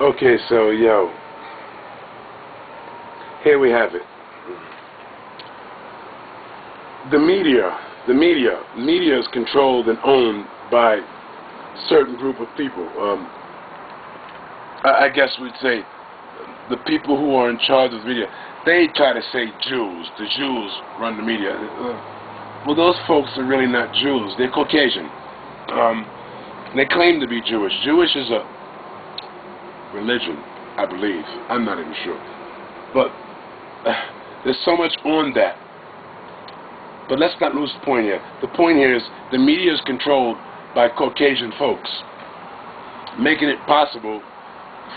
Okay, so here we have it. The media is controlled and owned by a certain group of people. I guess we'd say the people who are in charge of the media. They try to say Jews. The Jews run the media. Well, those folks are really not Jews. They're Caucasian. They claim to be Jewish. Jewish is a religion, I believe. I'm not even sure. But there's so much on that. But let's not lose the point here. The point here is the media is controlled by Caucasian folks, making it possible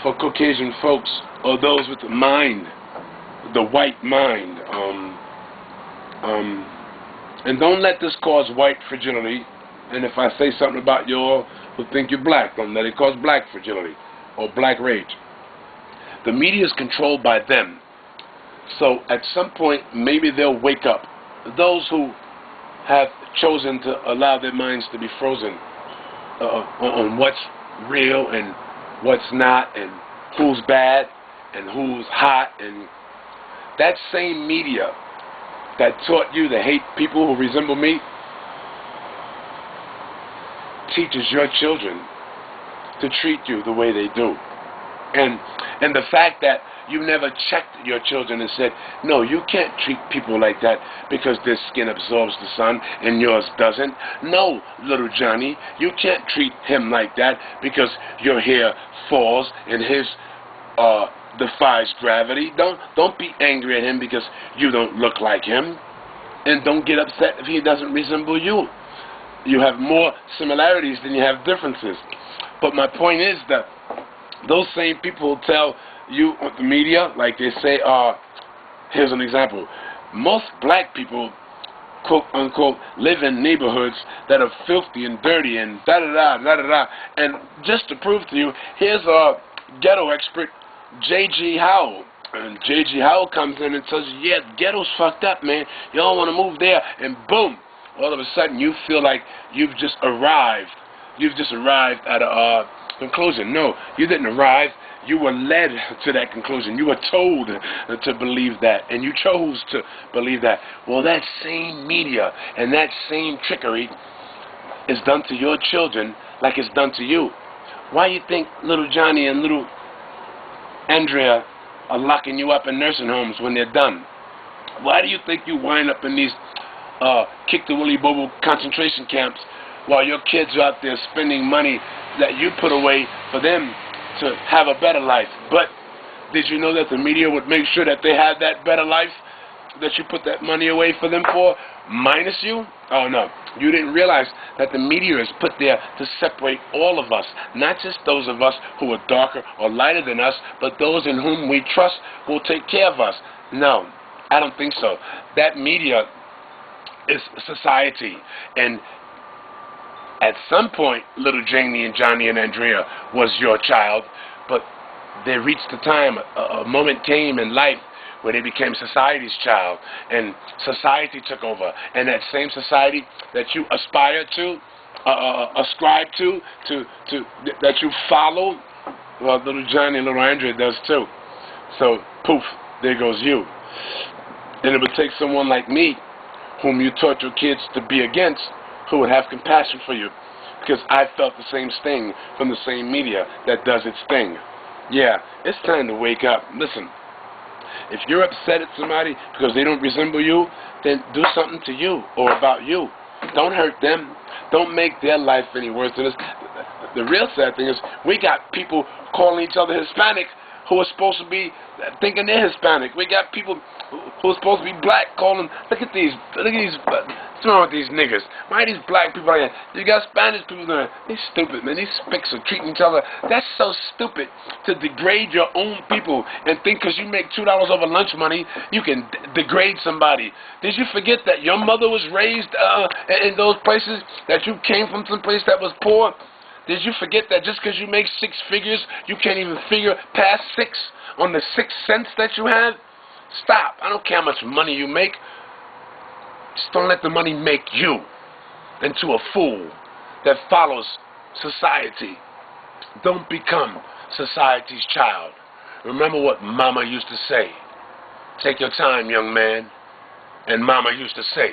for Caucasian folks, or those with the mind, the white mind, and don't let this cause white fragility. And if I say something about you all who think you're black, don't let it cause black fragility or black rage. The media is controlled by them. So at some point, maybe they'll wake up. Those who have chosen to allow their minds to be frozen on what's real and what's not, and who's bad and who's hot, and that same media that taught you to hate people who resemble me teaches your children to treat you the way they do. And the fact that you never checked your children and said, no, you can't treat people like that because their skin absorbs the sun and yours doesn't. No, little Johnny, you can't treat him like that because your hair falls and his defies gravity. Don't be angry at him because you don't look like him. And don't get upset if he doesn't resemble you. You have more similarities than you have differences. But my point is that those same people tell you on the media, like they say, here's an example. Most black people, quote unquote, live in neighborhoods that are filthy and dirty and da-da-da, da-da-da. And just to prove to you, here's a ghetto expert, J.G. Howell. And J.G. Howell comes in and says, yeah, the ghetto's fucked up, man. You don't want to move there. And boom, all of a sudden you feel like you've just arrived. You've just arrived at a conclusion. No, you didn't arrive. You were led to that conclusion. You were told to believe that, and you chose to believe that. Well, that same media and that same trickery is done to your children like it's done to you. Why do you think little Johnny and little Andrea are locking you up in nursing homes when they're done? Why do you think you wind up in these kick the willy bobo concentration camps while your kids are out there spending money that you put away for them to have a better life? But did you know that the media would make sure that they had that better life that you put that money away for them for, minus you? Oh no, you didn't realize that the media is put there to separate all of us, not just those of us who are darker or lighter than us, but those in whom we trust will take care of us. No, I don't think so. That media is society, and at some point, little Janie and Johnny and Andrea was your child, but they reached the time, a moment came in life where they became society's child, and society took over. And that same society that you aspire to, ascribe to that you follow, well, little Johnny and little Andrea does too. So, poof, there goes you. And it would take someone like me, whom you taught your kids to be against, who would have compassion for you, because I felt the same sting from the same media that does its thing. Yeah, it's time to wake up. Listen, if you're upset at somebody because they don't resemble you, then do something to you or about you. Don't hurt them. Don't make their life any worse than this. The real sad thing is we got people calling each other Hispanic who are supposed to be thinking they're Hispanic. We got people who are supposed to be black calling, look at these, what's wrong with these niggas? Why are these black people like that? You got Spanish people there. They're stupid, man. These spicks are treating each other. That's so stupid to degrade your own people and think because you make $2 over lunch money, you can degrade somebody. Did you forget that your mother was raised in those places, that you came from some place that was poor? Did you forget that just because you make 6 figures, you can't even figure past 6 on the 6 cents that you have? Stop. I don't care how much money you make. Just don't let the money make you into a fool that follows society. Don't become society's child. Remember what Mama used to say. Take your time, young man. And Mama used to say,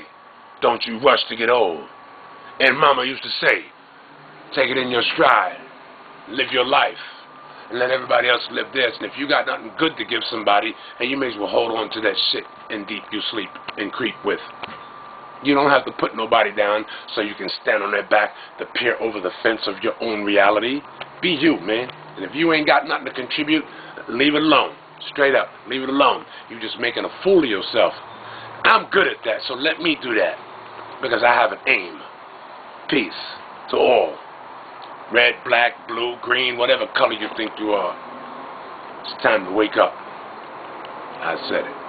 don't you rush to get old. And Mama used to say, take it in your stride. Live your life. And let everybody else live theirs. And if you got nothing good to give somebody, and you may as well hold on to that shit in deep you sleep and creep with. You don't have to put nobody down so you can stand on their back to peer over the fence of your own reality. Be you, man. And if you ain't got nothing to contribute, leave it alone. Straight up. Leave it alone. You're just making a fool of yourself. I'm good at that, so let me do that. Because I have an aim. Peace to all. Red, black, blue, green, whatever color you think you are. It's time to wake up. I said it.